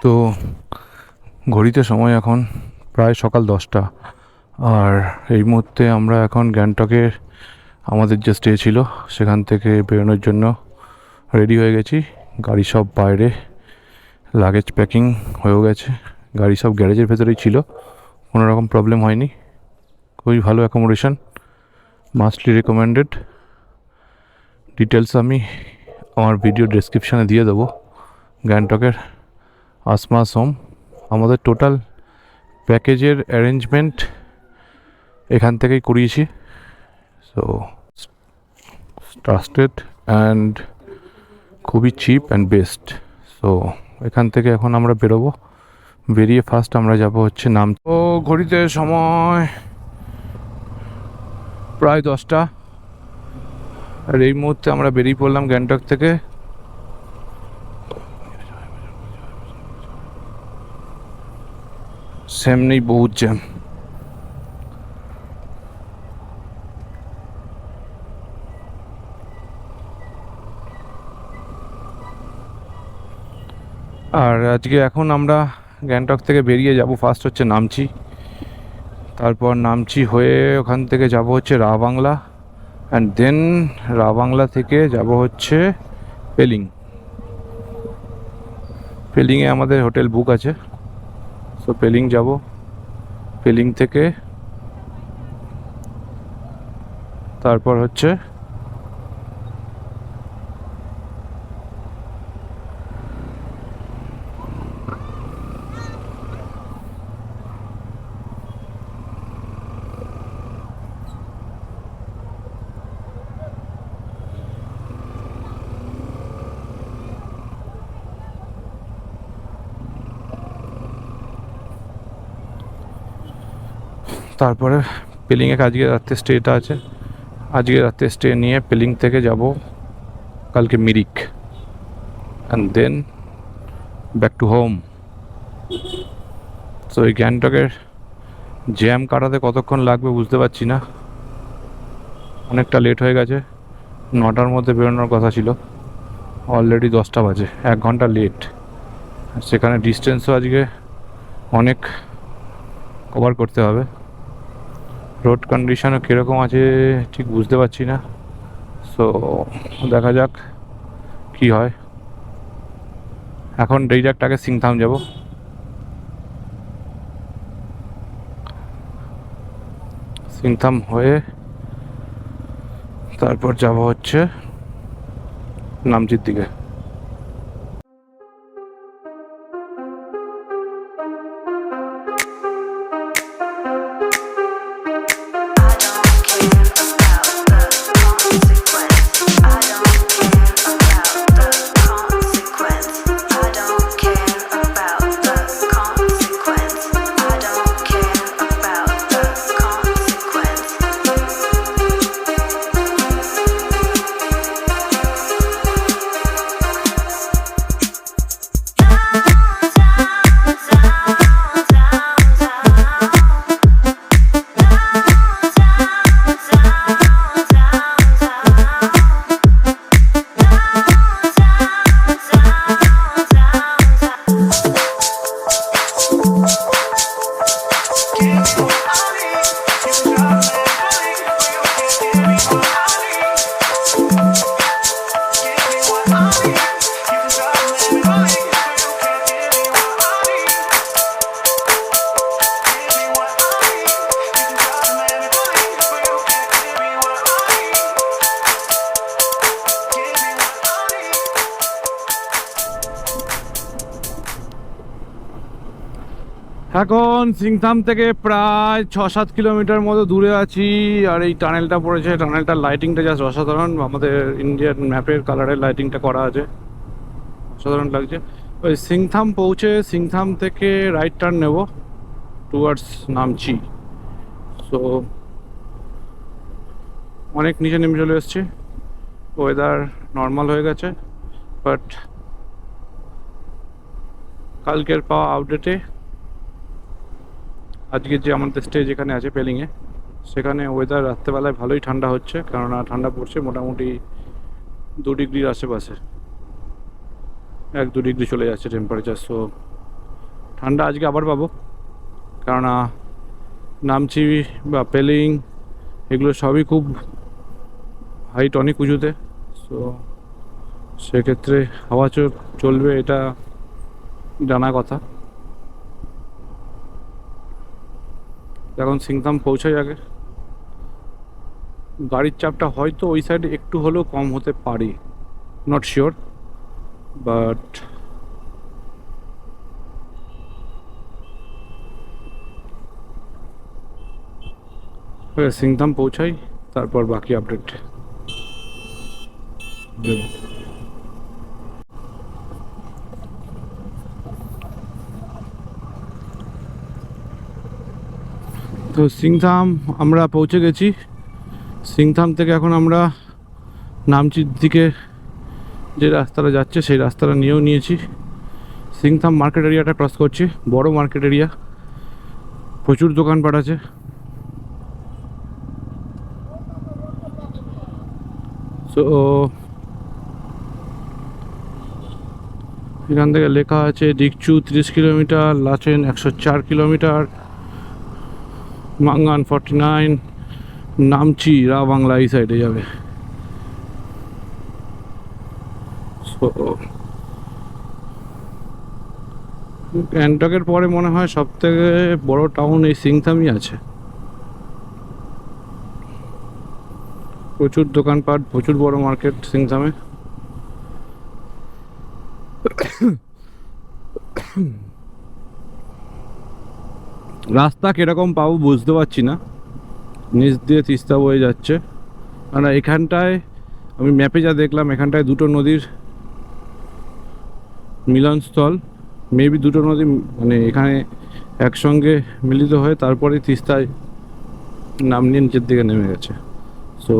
তো ঘড়িতে সময় এখন প্রায় সকাল 10টা। আর এই মুহূর্তে আমরা এখন গ্যাংটকের আমাদের যে স্টে ছিল সেখান থেকে বেরোনোর জন্য রেডি হয়ে গেছি। গাড়ি সব বাইরে, লাগেজ প্যাকিং হয়েও গেছে। গাড়ি সব গ্যারেজের ভেতরেই ছিল, কোনো রকম প্রবলেম হয়নি। খুবই ভালো অ্যাকোমোডেশন, মাস্টলি রেকমেন্ডেড। ডিটেলস আমি আমার ভিডিও ডেসক্রিপশানে দিয়ে দেবো। গ্যাংটকের আসমাস হোম, আমাদের টোটাল প্যাকেজের অ্যারেঞ্জমেন্ট এখান থেকেই করিয়েছি। সো ট্রাস্টেড অ্যান্ড খুবই চিপ অ্যান্ড বেস্ট। সো এখান থেকে এখন আমরা বেরোবো। বেরিয়ে ফার্স্ট আমরা যাব হচ্ছে তো ঘড়িতে সময় প্রায় 10টা। আর এই মুহূর্তে আমরা বেরিয়ে পড়লাম গ্যাংটক থেকে। সামনেই বহুত জ্যাম। আর আজকে এখন আমরা গ্যাংটক থেকে বেরিয়ে যাব, ফার্স্ট হচ্ছে নামচি, তারপর নামচি হয়ে ওখান থেকে যাব হচ্ছে রাবাংলা, অ্যান্ড দেন রাবাংলা থেকে যাব হচ্ছে পেলিং। পেলিংয়ে আমাদের হোটেল বুক আছে। সো পেলিং যাব, পেলিং থেকে তারপর হচ্ছে তারপরে পেলিংয়ে আজকে রাত্রে স্টেটা আছে। আজকে রাত্রে স্টে নিয়ে পেলিং থেকে যাব কালকে Mirik, and then back to home. তো এই গ্যাংটকের জ্যাম কাটাতে কতক্ষণ লাগবে বুঝতে পারছি না। অনেকটা লেট হয়ে গেছে। 9টার মধ্যে বেরোনোর কথা ছিল, অলরেডি 10টা বাজে, 1 ঘন্টা লেট। সেখানে ডিস্টেন্সও আজকে অনেক কভার করতে হবে। রোড কন্ডিশনও কীরকম আছে ঠিক বুঝতে পারছি না। সো দেখা যাক কি হয়। এখন ডাইরেক্ট আগে সিংথাম যাব। সিংথাম হয়ে তারপর যাব হচ্ছে নামচির দিকে। এখন সিংথাম থেকে প্রায় 6-7 কিলোমিটার মতো দূরে আছি। আর এই টানেলটা পড়েছে, টানেলটার লাইটিংটা জাস্ট অসাধারণ। আমাদের ইন্ডিয়ান ম্যাপের কালারের লাইটিংটা করা আছে, অসাধারণ লাগছে। ওই সিংথাম পৌঁছে সিংথাম থেকে রাইট টার্ন নেব টুয়ার্ডস নামচি। সো অনেক নিচে নেমে চলে এসেছি, ওয়েদার নর্মাল হয়ে গেছে। বাট কালকের পাওয়া আপডেটে আজকে যে আমাদের স্টে যেখানে আছে পেলিংয়ে, সেখানে ওয়েদার রাত্রেবেলায় ভালোই ঠান্ডা হচ্ছে, কেননা ঠান্ডা পড়ছে মোটামুটি 2 ডিগ্রির আশেপাশে, 1-2 ডিগ্রি চলে যাচ্ছে টেম্পারেচার। সো ঠান্ডা আজকে আবার পাবো, কেননা নামচি বা পেলিং এগুলো সবই খুব হাইট, অনেক উঁচুতে। সো সেক্ষেত্রে হাওয়া চলবে, এটা জানা কথা। এখন সিংথাম পৌঁছাই আগে, গাড়ির চাপটা হয়তো ওই সাইডে একটু হলেও কম হতে পারে, নট শিওর, বাট সিংথাম পৌঁছাই, তারপর বাকি আপডেট দেব। তো সিংথাম আমরা পৌঁছে গেছি। সিংথাম থেকে এখন আমরা নামচির দিকে যে রাস্তাটা যাচ্ছে সেই রাস্তাটা নিয়েও নিয়েছি। সিংথাম মার্কেট এরিয়াটা ক্রস করছি, বড় মার্কেট এরিয়া, প্রচুর দোকানপাট আছে। সো এখান থেকে লেখা আছে ডিকচু 30 কিলোমিটার, লাচেন 104 কিলোমিটার, মাঙ্গান 49, নামচি রা বাংলা এই সাইডে যাবে। সো গ্যাংটকের পরে মনে হয় সব থেকে বড় টাউন এই সিংথামই আছে। প্রচুর দোকানপাট, প্রচুর বড় মার্কেট সিংথামে। রাস্তা কিরকম পাবো বুঝতে পারছি না, নিচ দিয়ে তিস্তা বয়ে যাচ্ছে। কারণ এখানটায় আমি ম্যাপে যা দেখলাম, এখানটায় দুটো নদীর মিলনস্থল, মেবি দুটো নদী মানে এখানে একসঙ্গে মিলিত হয়ে তারপরে তিস্তায় নাম নিয়ে নিচের দিকে নেমে গেছে। So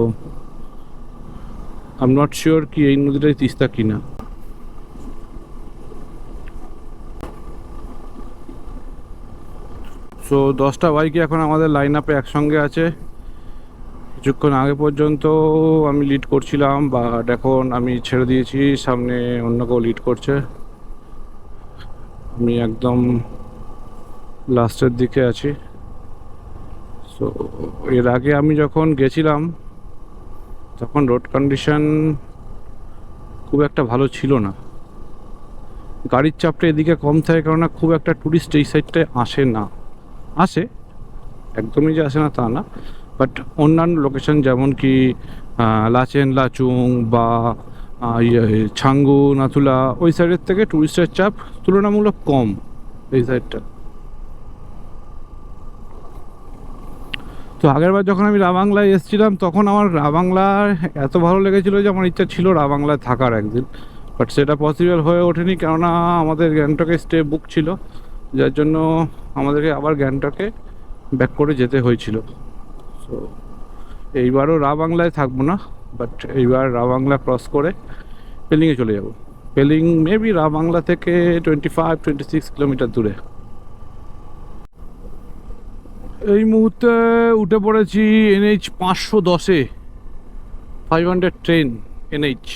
I am not sure কি এই নদীটাই তিস্তা কিনা। সো 10টা বাইকে এখন আমাদের লাইন আপে একসঙ্গে আছে। কিছুক্ষণ আগে পর্যন্ত আমি লিড করছিলাম, বাট এখন আমি ছেড়ে দিয়েছি, সামনে অন্য কেউ লিড করছে। আমি একদম লাস্টের দিকে আছি। সো এর আগে আমি যখন গেছিলাম তখন রোড কন্ডিশন খুব একটা ভালো ছিল না, গাড়ির চাপটা এদিকে কম থাকে, কেননা খুব একটা ট্যুরিস্ট এই সাইডটায় আসে না। আসে, একদমই যে আসে না তা না, বাট অন্যান্য লোকেশন যেমন কি লাচেন, লাচুং বা ছাঙ্গু, নাথুলা, ওই সাইডের থেকে ট্যুরিস্টের চাপ তুলনামূলক কম এই সাইডটা। তো আগেরবার যখন আমি রাবাংলায় এসেছিলাম তখন আমার রাবাংলায় এত ভালো লেগেছিলো যে আমার ইচ্ছা ছিল রাবাংলায় থাকার একদিন, বাট সেটা পসিবল হয়ে ওঠেনি, কেননা আমাদের গ্যাংটকে স্টে বুক ছিল, যার জন্য আমাদেরকে আবার গ্যাংটকে ব্যাক করে যেতে হয়েছিল। সো এইবারও রাবাংলায় থাকবো না, বাট এইবার রাবাংলা ক্রস করে পেলিংয়ে চলে যাব। পেলিং মেবি রাবাংলা থেকে 25-26 কিলোমিটার দূরে। এই মুহূর্তে উঠে পড়েছি NH 510-এ, 500 ট্রেন NH।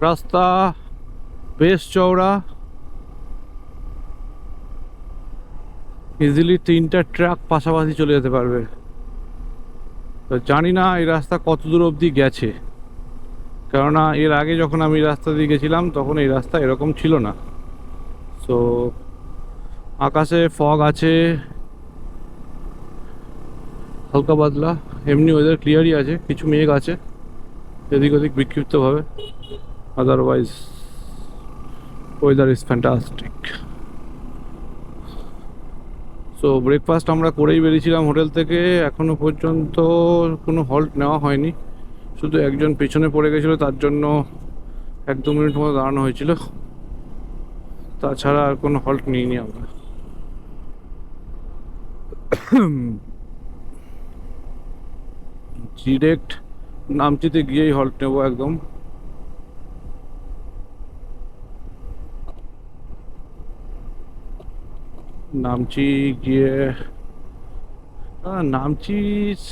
রাস্তা বেশ চওড়া, ইজিলি 3টা ট্রাক পাশাপাশি চলে যেতে পারবে। তো জানি না এই রাস্তা কত দূর অবধি গেছে, কেননা এর আগে যখন আমি রাস্তা দিয়ে গেছিলাম তখন এই রাস্তা এরকম ছিল না। সো আকাশে ফগ আছে হালকা পাতলা, এমনি ওয়েদার ক্লিয়ারই আছে, কিছু মেঘ আছে এদিক ওদিক বিক্ষিপ্তভাবে, otherwise weather is fantastic. So breakfast আমরা করেই বেরিয়েছিলাম হোটেল থেকে, এখনো পর্যন্ত কোনো হল্ট নেওয়া হয়নি, শুধু একজন পেছনে পড়ে গেছিলো, তার জন্য 1-2 মিনিট মতো দাঁড়ানো হয়েছিল, তাছাড়া আর কোনো হল্ট নিইনি আমরা। ডিরেক্ট নামচিতে গিয়েই হল্ট নেবো একদম। নামচি গিয়ে নামচি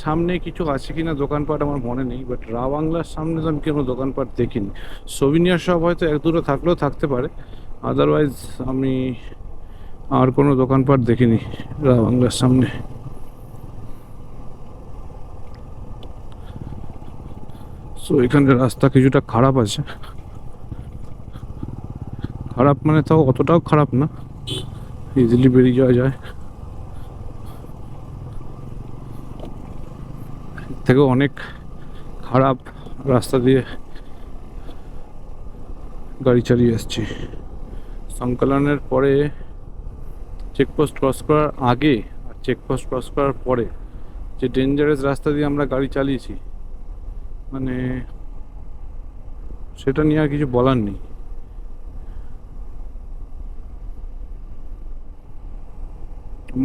সামনে কিছু আছে কিনা দোকানপাট আমার মনে নেই, বাট রাবাংলার সামনে তো আমি কোনো দোকানপাট দেখিনি। সোভিনিয়ার শপ হয়তো এক দুটো থাকলেও থাকতে পারে, আদারওয়াইজ আমি আর কোনো দোকানপাট দেখিনি বাংলার সামনে। সো এখানকার রাস্তা কিছুটা খারাপ আছে, খারাপ মানে তাও অতটাও খারাপ না, ইজিলি বেরিয়ে যাওয়া যায়। এর থেকেও অনেক খারাপ রাস্তা দিয়ে গাড়ি চালিয়ে এসছি। সংকলনের পরে চেকপোস্ট ক্রস করার আগে আর চেকপোস্ট ক্রস করার পরে যে ডেঞ্জারাস রাস্তা দিয়ে আমরা গাড়ি চালিয়েছি, মানে সেটা নিয়ে আর কিছু বলার নেই।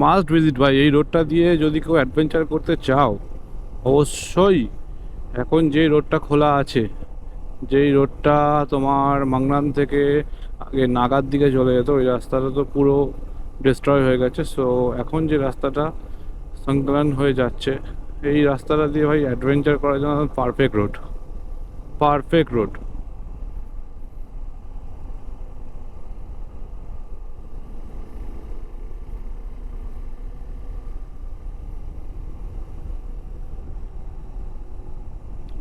মাস্ট ভিজিট ভাই, এই রোডটা দিয়ে যদি কেউ অ্যাডভেঞ্চার করতে চাও অবশ্যই। এখন যেই রোডটা খোলা আছে, যেই রোডটা তোমার মাংনান থেকে আগে নাগার দিকে চলে যেত, ওই রাস্তাটা তো পুরো ডিস্ট্রয় হয়ে গেছে। সো এখন যে রাস্তাটা সংকলন হয়ে যাচ্ছে, এই রাস্তাটা দিয়ে ভাই অ্যাডভেঞ্চার করার জন্য পারফেক্ট রোড, পারফেক্ট রোড।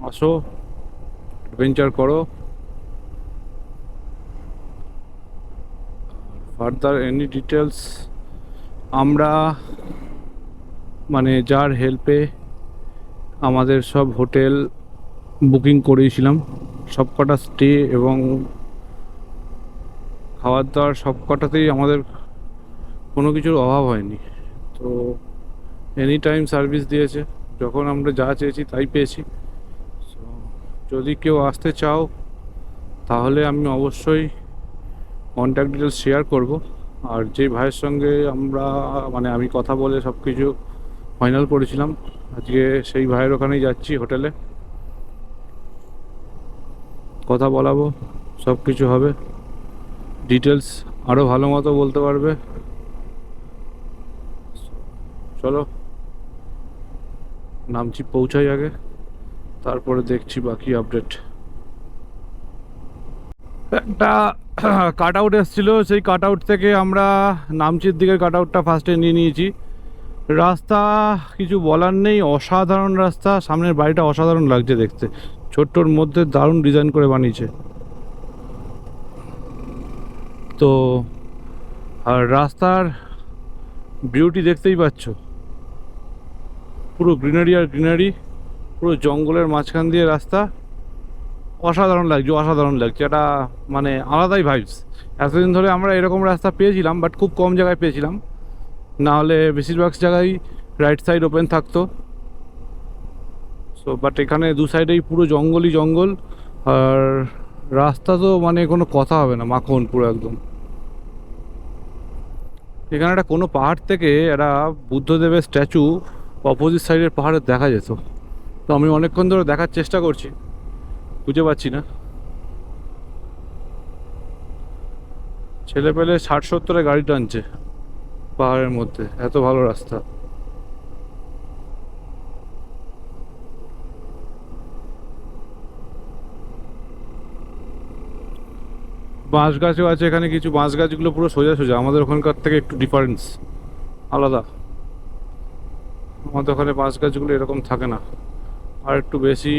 আসো, অ্যাডভেঞ্চার করো। ফার্দার এনি ডিটেলস আমরা মানে যার হেল্পে আমাদের সব হোটেল বুকিং করিয়েছিলাম, সব কটা স্টে এবং খাবার দাবার সব কটাতেই আমাদের কোনো কিছুর অভাব হয়নি। তো এনি টাইম সার্ভিস দিয়েছে, যখন আমরা যা চেয়েছি তাই পেয়েছি। So, যদি কেউ আসতে চাও তাহলে আমি অবশ্যই কন্ট্যাক্ট ডিটেলস শেয়ার করব। আর যে ভাইয়ের সঙ্গে আমি কথা বলে সব কিছু ফাইনাল করেছিলাম, আজকে সেই ভাইয়ের ওখানেই যাচ্ছি হোটেলে, কথা বলাবো, সব কিছু হবে, ডিটেলস আরও ভালো মতো বলতে পারবে। চলো নামছি, পৌঁছাই আগে, তারপরে দেখছি বাকি আপডেট। একটা কাট আউট এসেছিলো, সেই কাট আউট থেকে আমরা নামচির দিকের কাট আউটটা ফার্স্টে নিয়ে নিয়েছি। রাস্তা কিছু বলার নেই, অসাধারণ রাস্তা। সামনের বাড়িটা অসাধারণ লাগছে দেখতে, ছোট্টর মধ্যে দারুণ ডিজাইন করে বানিয়েছে। তো আর রাস্তার বিউটি দেখতেই পাচ্ছ, পুরো গ্রিনারি আর গ্রিনারি, পুরো জঙ্গলের মাঝখান দিয়ে রাস্তা, অসাধারণ লাগছে, অসাধারণ লাগছে। এটা মানে আলাদাই ভাইবস। এতদিন ধরে আমরা এরকম রাস্তা পেয়েছিলাম, বাট খুব কম জায়গায় পেয়েছিলাম, না হলে বেশিরভাগ জায়গায় রাইট সাইড ওপেন থাকতো। সো বাট এখানে দু সাইডেই পুরো জঙ্গলই জঙ্গল, আর রাস্তা তো মানে কোনো কথা হবে না, মাখন পুরো একদম। এখানে একটা কোনো পাহাড় থেকে একটা বুদ্ধদেবের স্ট্যাচু অপোজিট সাইডের পাহাড়ে দেখা যেত, তো আমি অনেকক্ষণ ধরে দেখার চেষ্টা করছি, খুঁজে পাচ্ছি না। ছেলে পেলে 60-70-এ গাড়ি টানছে পাহাড়ের মধ্যে, এত ভালো রাস্তা। বাঁশ গাছও আছে এখানে কিছু, বাঁশ গাছগুলো পুরো সোজা সোজা, আমাদের ওখানকার থেকে একটু ডিফারেন্স আলাদা। আমাদের ওখানে বাঁশ গাছগুলো এরকম থাকে না, আর একটু বেশি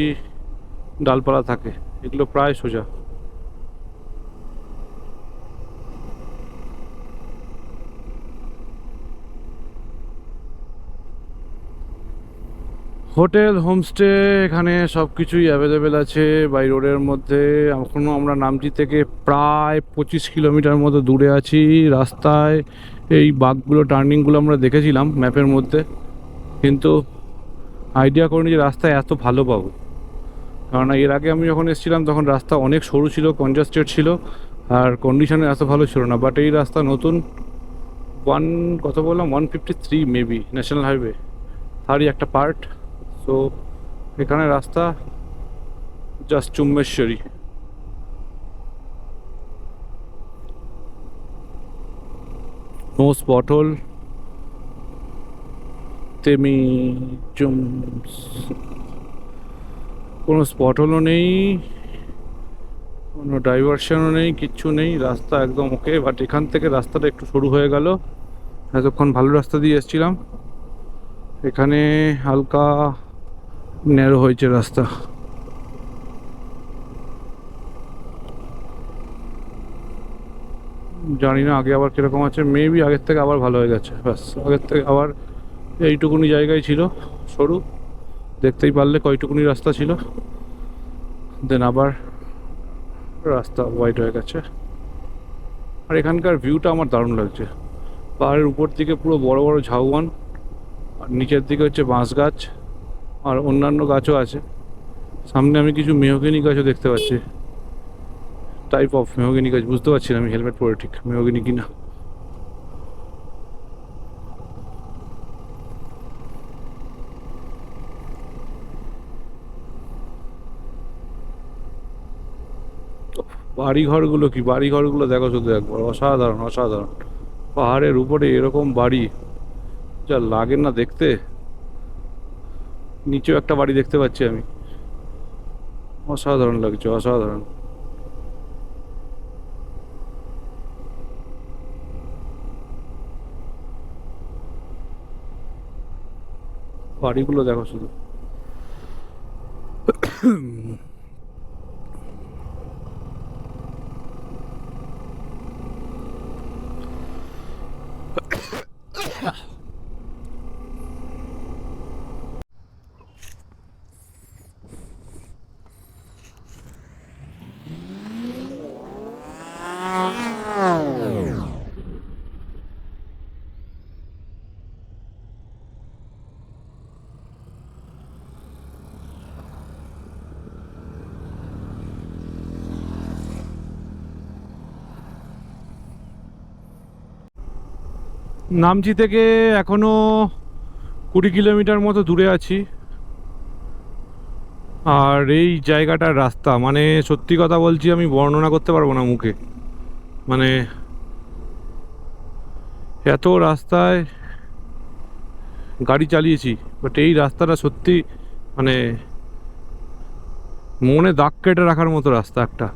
ডালপালা থাকে, এগুলো প্রায় সোজা। হোটেল হোমস্টে এখানে সব কিছুই অ্যাভেলেবেল আছে বাই রোডের মধ্যে। এখনও আমরা নামচি থেকে প্রায় 25 কিলোমিটার মতো দূরে আছি। রাস্তায় এই বাঁকগুলো, টার্নিংগুলো আমরা দেখেছিলাম ম্যাপের মধ্যে, কিন্তু আইডিয়া করিনি যে রাস্তা এত ভালো পাবো। কারণ এর আগে আমি যখন এসেছিলাম তখন রাস্তা অনেক সরু ছিল, কনজাস্টেড ছিল, আর কন্ডিশনে এত ভালো ছিল না। বাট এই রাস্তা নতুন, কত বললাম 153 মেবি ন্যাশনাল হাইওয়ে, তারই একটা পার্ট। তো এখানে রাস্তা just চুম্বেশ্বরী। No spot whole, Temi চুম, কোনো স্পট হোলও নেই, কোনো ডাইভারশনও নেই, কিচ্ছু নেই, রাস্তা একদম ওকে। বাট এখান থেকে রাস্তাটা একটু সরু হয়ে গেল, এতক্ষণ ভালো রাস্তা দিয়ে এসেছিলাম, এখানে হালকা ন্যারো হয়েছে রাস্তা। জানি না আগে আবার কিরকম আছে, মেবি আগের থেকে আবার ভালো হয়ে গেছে। ব্যাস, আগের থেকে আবার এইটুকুনি জায়গায় ছিল সরু, দেখতেই পারলে কয়টুকুনি রাস্তা ছিল, দেন আবার রাস্তা ওয়াইড হয়ে গেছে। আর এখানকার ভিউটা আমার দারুণ লাগছে, পাহাড়ের উপর দিকে পুরো বড় বড় ঝাউবন, আর নিচের দিকে হচ্ছে বাঁশ গাছ আর অন্যান্য গাছও আছে। সামনে আমি কিছু মেহগিনি গাছও দেখতে পাচ্ছি, টাইপ অফ মেহগিনি গাছ, বুঝতে পারছি না আমি হেলমেট পরে ঠিক মেহগিনি কিনা। বাড়িঘরগুলো কি, বাড়িঘরগুলো দেখো শুধু একবার, অসাধারণ অসাধারণ। পাহাড়ের উপরে এরকম বাড়ি যা লাগে না দেখতে। নিচেও একটা বাড়ি দেখতে পাচ্ছি আমি, অসাধারণ লাগছে অসাধারণ। বাড়িগুলো দেখো শুধু। নামচি থেকে এখনো 20 কিলোমিটার মতো দূরে আছি। আর এই জায়গাটার রাস্তা মানে সত্যি কথা বলছি, আমি বর্ণনা করতে পারবো না মুখে। মানে এত রাস্তায় গাড়ি চালিয়েছি, বাট এই রাস্তাটা সত্যি মানে মনে দাগ কেটে রাখার মতো রাস্তা একটা।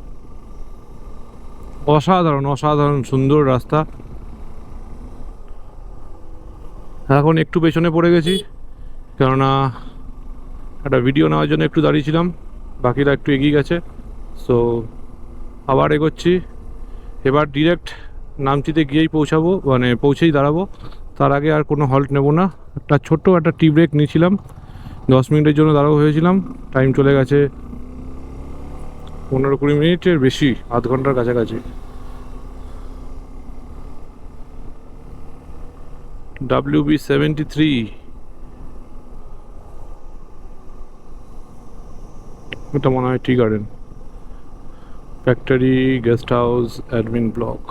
অসাধারণ অসাধারণ সুন্দর রাস্তা। এখন একটু পেছনে পড়ে গেছি, কেননা একটা ভিডিও নেওয়ার জন্য একটু দাঁড়িয়েছিলাম, বাকিরা একটু এগিয়ে গেছে। সো আবার এগোচ্ছি, এবার ডিরেক্ট নামচিতে গিয়েই পৌঁছাবো, মানে পৌঁছেই দাঁড়াবো। তার আগে আর কোনো হল্ট নেব না। একটা ছোট্ট একটা টি ব্রেক নিয়েছিলাম, 10 মিনিটের জন্য দাঁড়াবো ভেবেছিলাম, টাইম চলে গেছে 15-20 মিনিটের বেশি, আধ ঘন্টার কাছাকাছি। WB73, এটা মনে হয় tea garden, factory guest house admin block.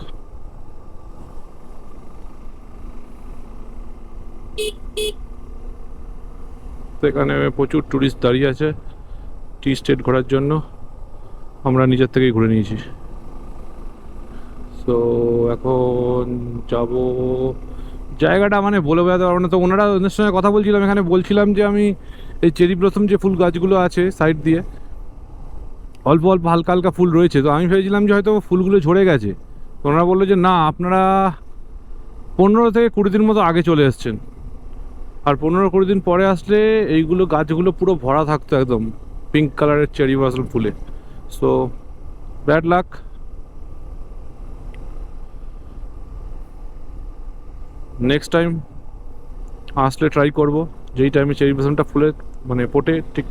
তো এখানে প্রচুর ট্যুরিস্ট দাঁড়িয়ে আছে টি স্টেট ঘোরার জন্য, আমরা নিজের থেকেই ঘুরে নিয়েছি। সো এখন যাব জায়গাটা মানে বলে বোঝাতে পারবো না। তো ওদের সঙ্গে কথা বলছিলাম, এখানে বলছিলাম যে আমি এই চেরি ব্লসম যে ফুল গাছগুলো আছে সাইড দিয়ে অল্প অল্প হালকা হালকা ফুল রয়েছে, তো আমি ভেবেছিলাম যে হয়তো ফুলগুলো ঝরে গেছে। তো ওনারা বললো যে না, আপনারা 15 থেকে 20 দিন মতো আগে চলে এসছেন, আর 15-20 দিন পরে আসলে এইগুলো গাছগুলো পুরো ভরা থাকতো একদম পিঙ্ক কালারের চেরি ব্লসম ফুলে। So bad luck. Next time আসলে ট্রাই করব যেই টাইমে চেরি ব্লসমটা ফুলে মানে ফোটে ঠিক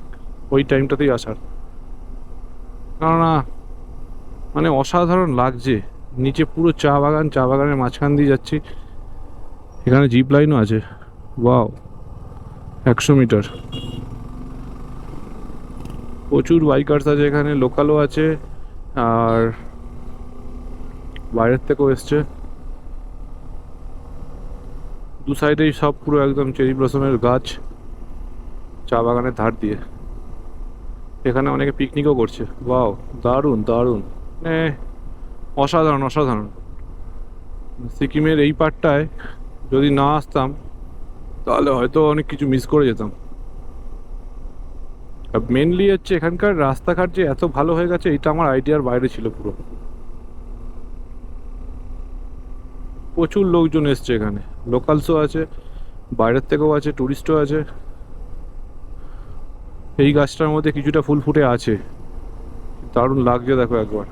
ওই টাইমটাতেই আসার, কেননা মানে অসাধারণ লাগছে। নিচে পুরো চা বাগান, চা বাগানের মাঝখান দিয়ে যাচ্ছি, এখানে জিপ লাইনও আছে। Wow, 100 metre. প্রচুর বাইকার্স আছে এখানে, লোকালও আছে আর বাইরের থেকেও এসছে। দু সাইডেই সব পুরো একদম চেরি ব্লসমের গাছ, চা বাগানের ধার দিয়ে। এখানে অনেকে পিকনিকও করছে। ওয়াও, দারুণ দারুণ, মানে অসাধারণ অসাধারণ। সিকিমের এই পার্টটায় যদি না আসতাম তাহলে হয়তো অনেক কিছু মিস করে যেতাম। আর মেনলি হচ্ছে এখানকার রাস্তাঘাট যে এত ভালো হয়ে গেছে, এটা আমার আইডিয়ার বাইরে ছিল পুরো। প্রচুর লোকজন এসছে এখানে, লোকালসও আছে, বাইরের থেকেও আছে, টুরিস্টও আছে। এই গাছটার মধ্যে কিছুটা ফুল ফুটে আছে, দারুণ লাগছে দেখো একবার।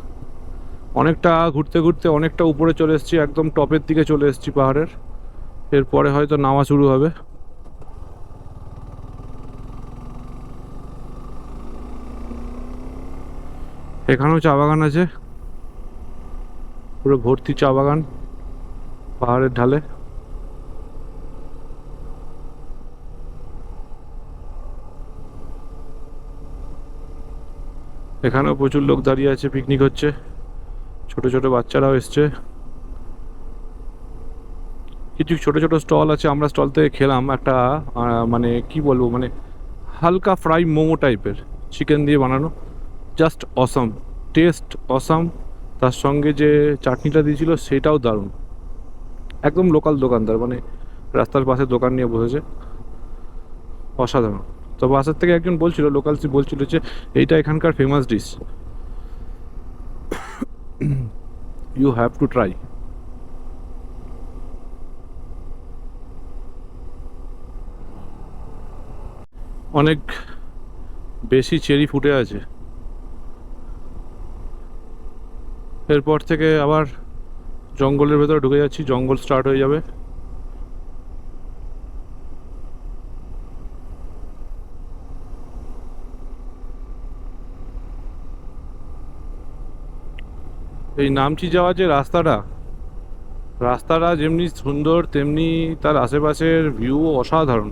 অনেকটা ঘুরতে ঘুরতে অনেকটা উপরে চলে এসেছি, একদম টপের দিকে চলে এসেছি পাহাড়ের। এরপরে হয়তো নামা শুরু হবে। এখানেও চা বাগান আছে, পুরো ভর্তি চা বাগান পাহাড়ের ঢালে। এখানেও প্রচুর লোক দাঁড়িয়ে আছে, পিকনিক হচ্ছে, ছোট ছোট বাচ্চারাও এসছে। কিছু ছোট ছোট স্টল আছে, আমরা স্টল থেকে খেলাম একটা মানে কি বলবো, মানে হালকা ফ্রাই মোমো টাইপের, চিকেন দিয়ে বানানো, জাস্ট অসাম, টেস্ট অসাম। তার সঙ্গে যে চাটনিটা দিয়েছিল সেটাও দারুণ, একদম লোকাল দোকানদার, মানে রাস্তার পাশে দোকান নিয়ে বসেছে, অসাধারণ। তো বাসার থেকে একজন বলছিল, লোকালসি বলছিল যে এইটা এখানকার famous dish, you have to try. অনেক বেশি চেরি ফুটে আছে। এরপর থেকে আবার জঙ্গলের ভেতরে ঢুকে যাচ্ছি, জঙ্গল স্টার্ট হয়ে যাবে। এই নামচি যাওয়ার যে রাস্তাটা, রাস্তাটা যেমনি সুন্দর তেমনি তার আশেপাশের ভিউ অসাধারণ।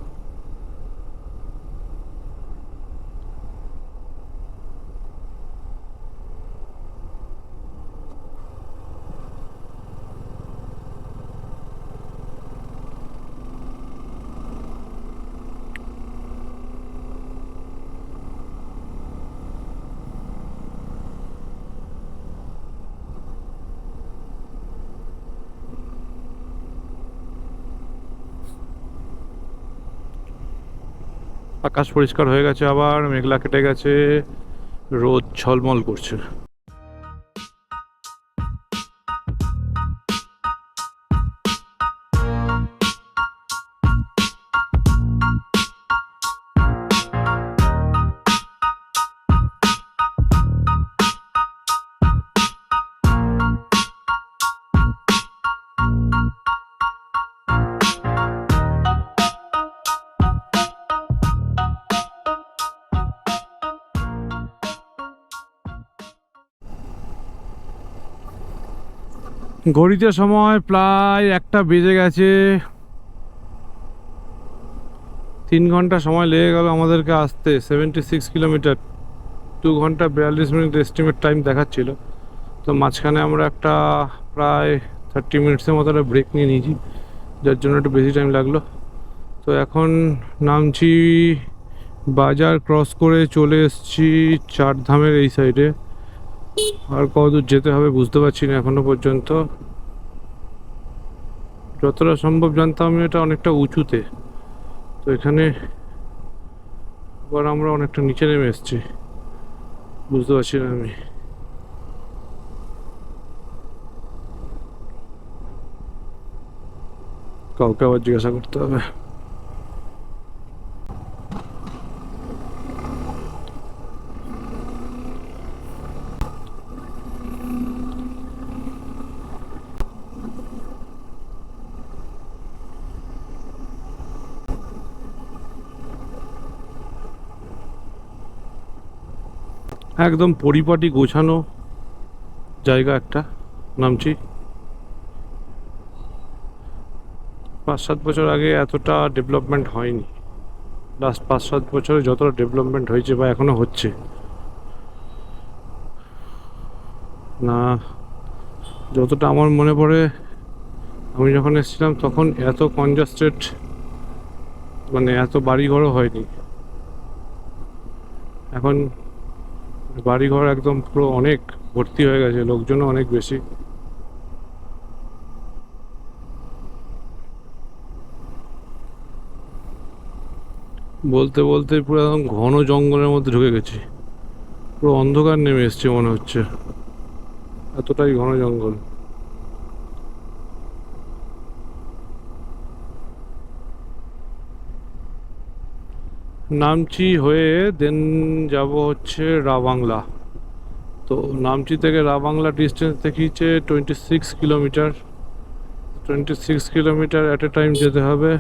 আকাশ পরিষ্কার হয়ে গেছে, আবার মেঘলা কেটে গেছে, রোদ ঝলমল করছে। ঘড়িতে সময় প্রায় 1টা বেজে গেছে। 3 ঘন্টা সময় লেগে গেল আমাদেরকে আসতে, 76 কিলোমিটার, 2 ঘন্টা 42 মিনিট এস্টিমেট টাইম দেখাচ্ছিল। তো মাঝখানে আমরা একটা প্রায় 30 মিনিটসের মতো একটা ব্রেক নিয়ে নিয়েছি, যার জন্য একটু বেশি টাইম লাগলো। তো এখন নামছি, বাজার ক্রস করে চলে এসেছি চারধামের এই সাইডে। আর কতদূর যেতে হবে বুঝতে পারছি না এখনো পর্যন্ত। যতটা সম্ভব জানতাম এটা অনেকটা উঁচুতে, তো এখানে আবার আমরা অনেকটা নিচে নেমে এসেছি, বুঝতে পারছি না আমি। কাউকে আবার জিজ্ঞাসা করতে হবে। একদম পরিপাটি গোছানো জায়গা একটা, নামছি। 5-7 বছর আগে এতটা ডেভেলপমেন্ট হয়নি, লাস্ট 5-7 বছরে যতটা ডেভেলপমেন্ট হয়েছে বা এখনো হচ্ছে না, যতটা আমার মনে পড়ে আমি যখন এসেছিলাম তখন এত কনজাস্টেড, মানে এত বাড়িঘরও হয়নি। এখন বাড়িঘর একদম পুরো অনেক ভর্তি হয়ে গেছে, লোকজনও অনেক বেশি। বলতে বলতে পুরো একদম ঘন জঙ্গলের মধ্যে ঢুকে গেছি, পুরো অন্ধকার নেমে এসছে মনে হচ্ছে, এতটাই ঘন জঙ্গল। নামচি হয়ে দেন যাব হচ্ছে রাবাংলা। তো নামচি থেকে রাবাংলা ডিস্টেন্স দেখিয়েছে 26 kilometre. 26 kilometre at a time যেতে হবে।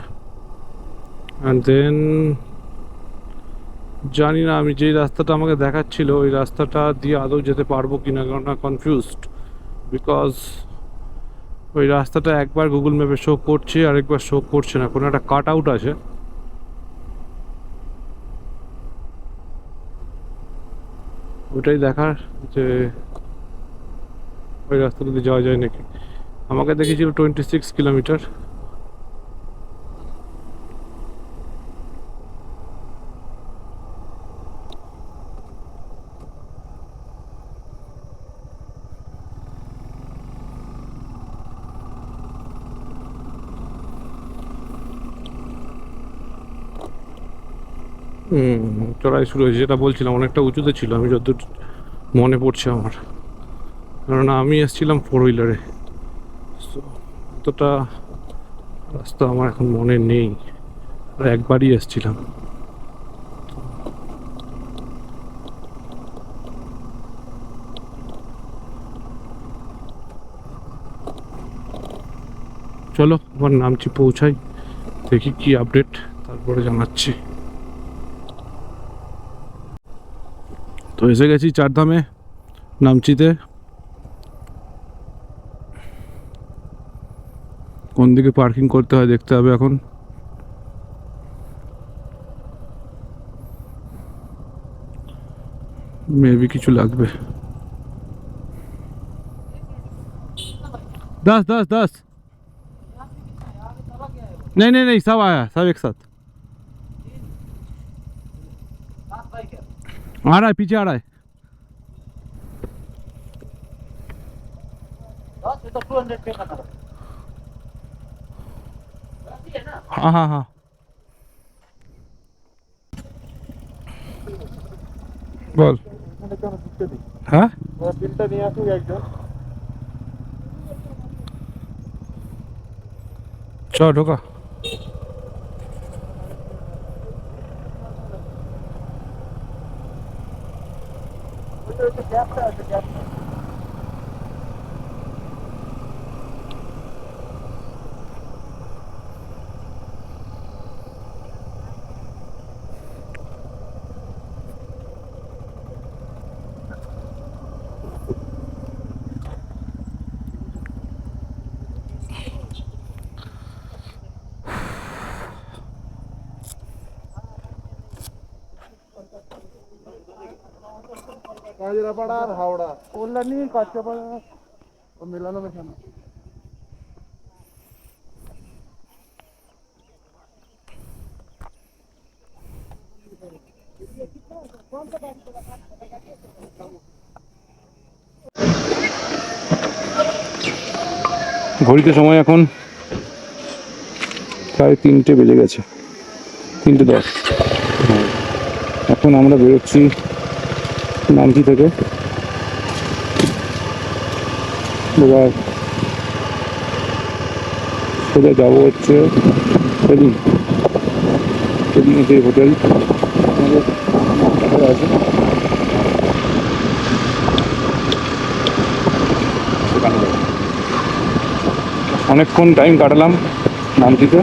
অ্যান্ড দেন জানি না, আমি যেই রাস্তাটা আমাকে দেখাচ্ছিল ওই রাস্তাটা দিয়ে আদৌ যেতে পারবো কিনা, কারণ কনফিউজড। বিকজ ওই রাস্তাটা একবার গুগল ম্যাপে শো করছে, আরেকবার শো করছে না, কোনো একটা কাট আউট আছে। ওটাই দেখার যে ওই রাস্তাটা দিয়ে যাওয়া যায় নাকি। আমাকে দেখিয়েছিল 26 কিলোমিটার। চড়াই শুরু হয়েছে, যেটা বলছিলাম অনেকটা উঁচুতে ছিল আমি যতদূর মনে পড়ছে আমার, কারণ আমি এসেছিলাম 4 হুইলারে। অতটা রাস্তা আমার এখন মনে নেই, আর একবারই এসেছিলাম। চলো আবার নামছি, পৌঁছাই, দেখি কি আপডেট, তারপরে জানাচ্ছি। তো এসে গেছি চারধামে, নামচিতে। কোন দিকে পার্কিং করতে হয় দেখতে হবে এখন। মেবি কিছু লাগবে। 10 10 10। नहीं नहीं नहीं, सब आया, सब एक साथ आ रहा है, पीछे आ रहा है। हाँ हाँ हाँ, বল। হ্যাঁ, বিলটা নিয়ে আসুক একজন। চ ঢোকা। কাজরাপাড়া আর হাওড়া, কল্যাণী, কাঁচরাপাড়া ও মেলানো মেশানো। ঘড়িতে সময় এখন প্রায় 3টে বেজে গেছে, 3টে 10। এখন আমরা বেরোচ্ছি নামচি থেকে। এবার সোজা যাবো হচ্ছে সেদিন, সেদিনে যে হোটেল আমাদের আছে সেখানে যাবো। অনেকক্ষণ টাইম কাটালাম নামচিতে।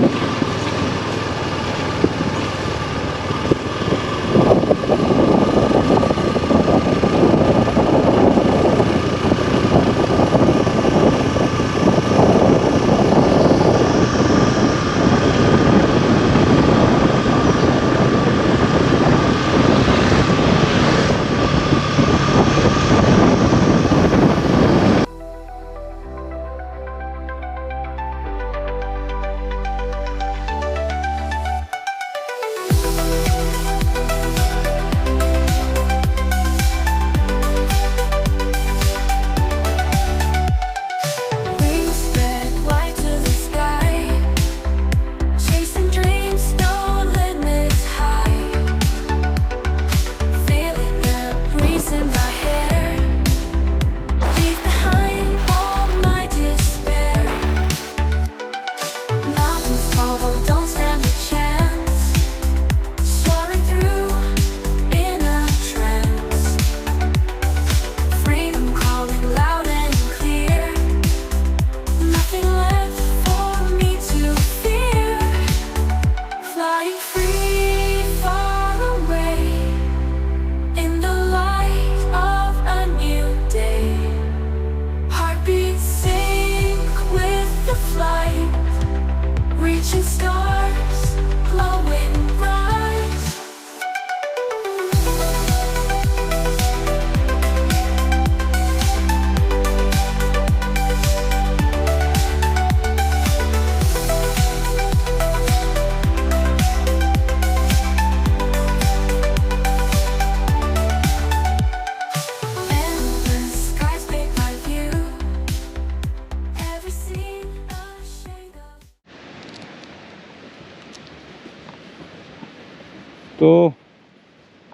তো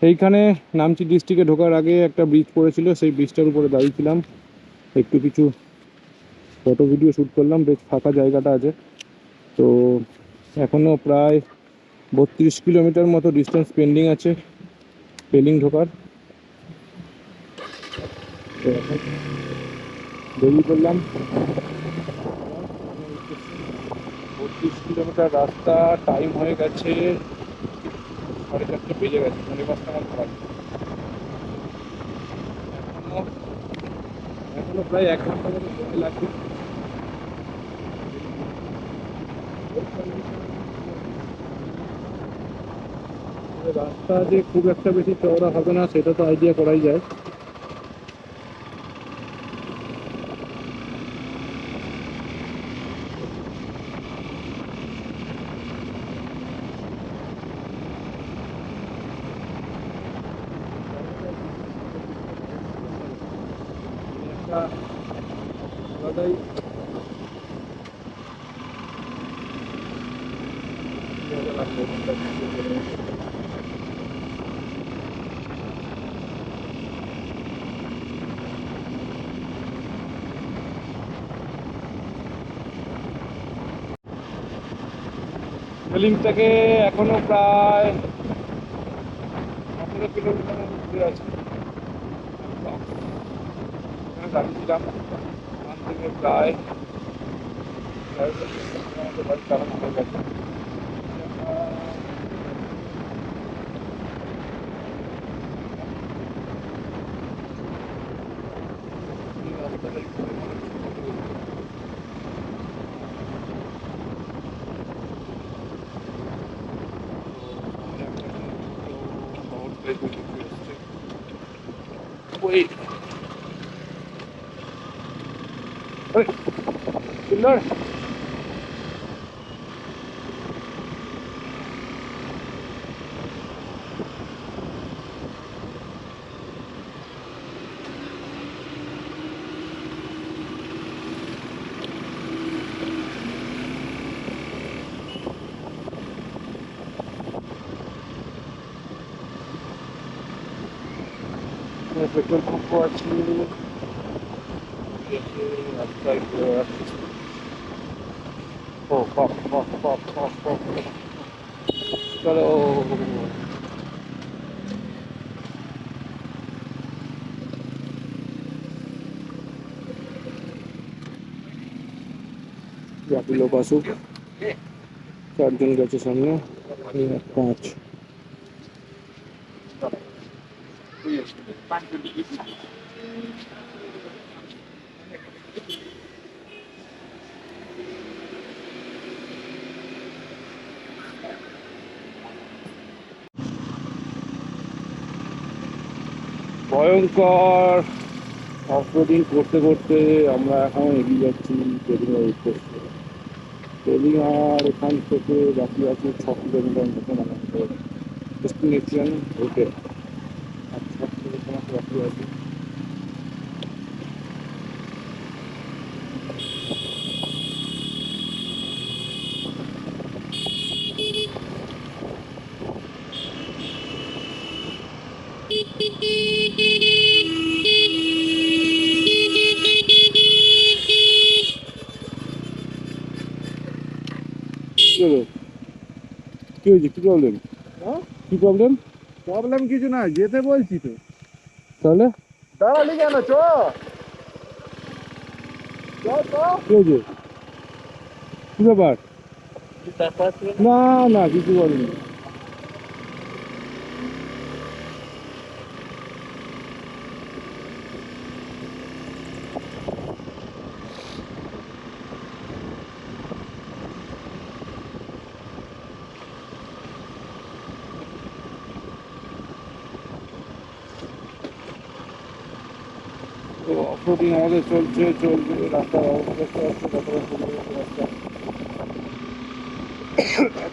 এইখানে নামচি ডিস্ট্রিক্টে ঢোকার আগে একটা ব্রিজ পড়েছিল, সেই ব্রিজটার উপরে দাঁড়িয়েছিলাম, একটু কিছু ফটো ভিডিও শ্যুট করলাম। বেশ ফাঁকা জায়গাটা আছে। তো এখনও প্রায় 32 কিলোমিটার মতো ডিস্টেন্স পেন্ডিং আছে পেলিং ঢোকার। তো এখন বেরিয়ে পড়লাম। 32 কিলোমিটার রাস্তা, টাইম হয়ে গেছে 4:30 বেজে গেছে, 5:30 মতো বাজে। এখনো এখনো প্রায় 1 ঘন্টা মতো সময় লাগবে। রাস্তা যে খুব একটা বেশি চওড়া হবে না সেটা তো আইডিয়া করাই যায়। একটা আলাদাই মজা লাগবে এখানটা ঘুরতে ঘুরে। পেলিং থেকে এখনো প্রায় 15 কিলোমিটার দূরে আছে। এখানে দাঁড়িয়েছিলাম, ওখান থেকে প্রায় 3.5 মতো গাড়ি চালানো হয়ে গেছে। এই রাস্তাটা একটু মনে হচ্ছে ছোট হয়েছে। সামনে একটা শহর টাইপের কিছু এসছে। ওই ওই সুন্দর। পেট্রোল পাম্পও আছে। রাস্তায় ও বাপ বাপ বাপ বাপ বাপ। চলো বাকি লোক আসুক। 4 জন গেছে সামনে, 5। ভয়ঙ্কর অফরোডিং করতে করতে আমরা এখন এগিয়ে যাচ্ছি টেলিংয়ের উদ্দেশ্যে। টেলিং আর এখান থেকে বাকি আছে 6 কিলোমিটার মতন আমাদের ডেস্টিনেশন হোটেল। আর 6 কিলোমিটার মতো বাকি আছে। কি হলো? কি হয়েছে? কি প্রবলেম? কি প্রবলেম? প্রবলেম কিছু না, যেতে বলছি তো। তাহলে দাঁড়ালি কেন? চ চ চ। কি হয়েছে? কি ব্যাপার? না না, কিছু বলিনি। তো অফরোডিং আমাদের চলছে চলছে, রাস্তার অবস্থা আসছে কতটা সুন্দর হচ্ছে রাস্তা।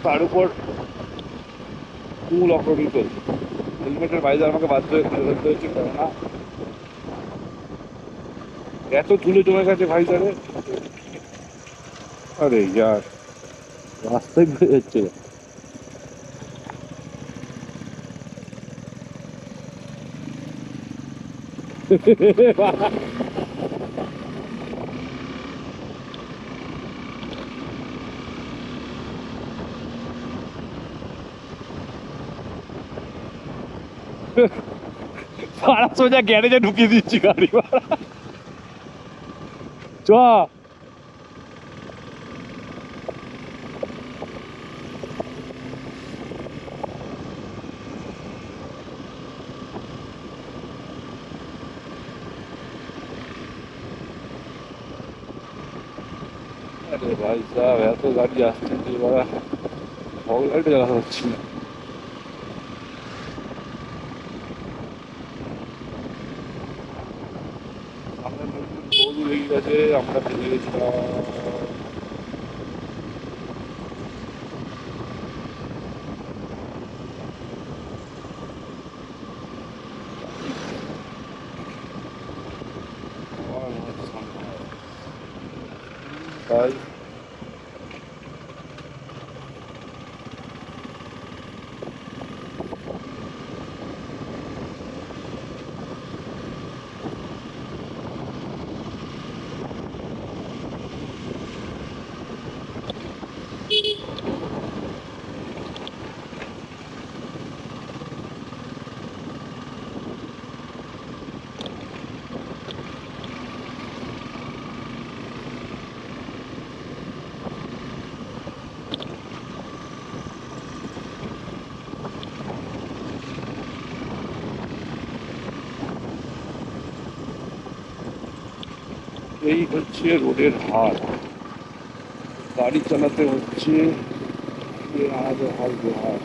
তার উপর ফুল অফরোডিং চলছে। হেলমেটের বাইরে আমাকে বাধ্য হয়ে খুলে ফেলতে হচ্ছে, কেননা এত ধুলো জমে গেছে ভাইজারে। আরে ইয়ার, রাস্তায় বেড়ে যাচ্ছে। ভাড়া সোজা গ্যারেজে ঢুকিয়ে দিচ্ছি গাড়ি ভাড়া চ আরে ভাই সাহেব এত গাড়ি আসছে যে বাবা গাড়িটা চালাতে পারছি না সামনে নতুন গরু লেগে গেছে আমরা ফেলে গেছিলাম তাই এই হচ্ছে রোডের হাল গাড়ি চালাতে হচ্ছে আমাদের হাল বেহাল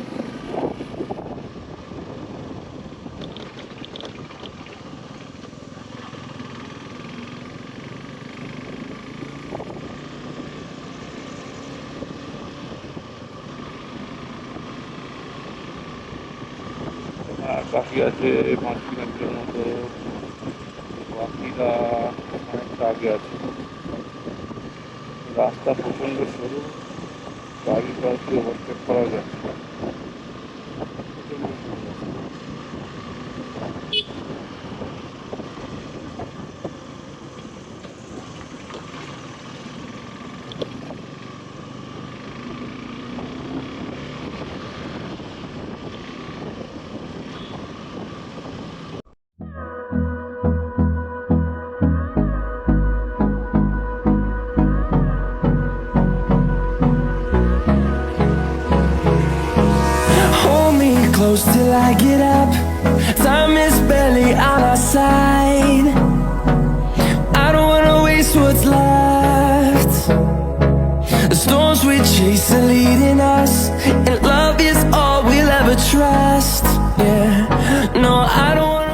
বাকি আছে 5 কিলোমিটার মতো বাকিরা অনেকটা আগে আছে রাস্তা প্রচণ্ড সরু গাড়ি পাশে ওভারটেক করা যায় Hold me close till I get up. Time is barely on our side. I don't wanna waste what's left. The storms we chase are leading us, and love is all we'll ever trust. Yeah, no, I don't wanna